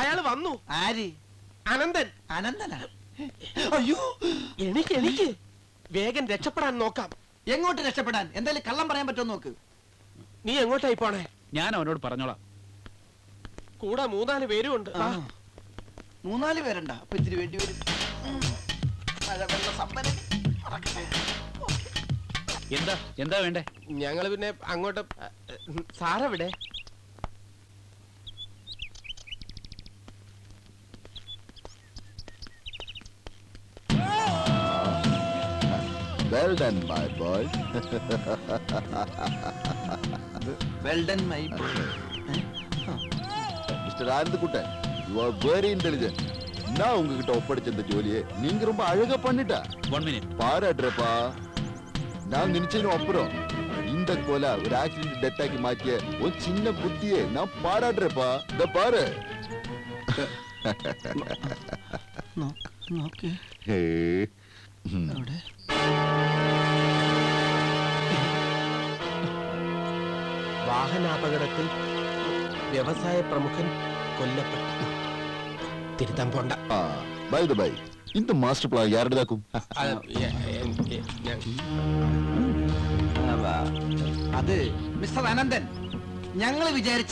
അയാൾ വന്നു. ആര്? അനന്തൻ. അനന്തനാ? അയ്യോ, എനിക്ക് വേഗം രക്ഷപ്പെടാൻ നോക്കാം. എങ്ങോട്ട് രക്ഷപ്പെടാൻ? എന്തായാലും കള്ളം പറയാൻ പറ്റുമോ നോക്ക്. നീ എങ്ങോട്ടായി പോണേ? ഞാൻ അവനോട് പറഞ്ഞോളാം. കൂടെ 3-4 പേരും ഉണ്ട്. 3-4 പേരുണ്ടാ? അപ്പൊ ഇത്തിരി വേണ്ടി വരും. മഴവെള്ള സമ്പന്നൻ. എന്താ വേണ്ടേ? ഞങ്ങള് പിന്നെ അങ്ങോട്ട്. സാറെവിടെ? Well done, my boy. Well done, my boy. Mr. Anandkutan, you are very intelligent. நான் உங்ககிட்ட ஒப்படைச்ச இந்த ஜோலியை நீங்க ரொம்ப அழகா பண்ணிட்டா. 1 minute. பாராட்டுறப்பா. நான் நினைச்சேனும் அப்புறம் இந்த கொலை ஒரு ஆக்சிடென்ட் டெத் ஆக்கி மாத்திய ஒரு சின்ன புத்தியே நான் பாராட்டுறப்பா. இத பாரு. നോക്ക്. ഹേ. അവിടെ വാഹനാപകടത്തിൽ വ്യവസായ പ്രമുഖൻ കൊല്ലപ്പെട്ടു. തിരുത്താൻ പോണ്ട. ബൈ ദ ബൈ, இந்த മാസ്റ്റർ പ്ലാൻ யாருடையதாக்கும்? അത് മിസ്റ്റർ അനന്തൻ, ഞങ്ങൾ വിചാരിച്ച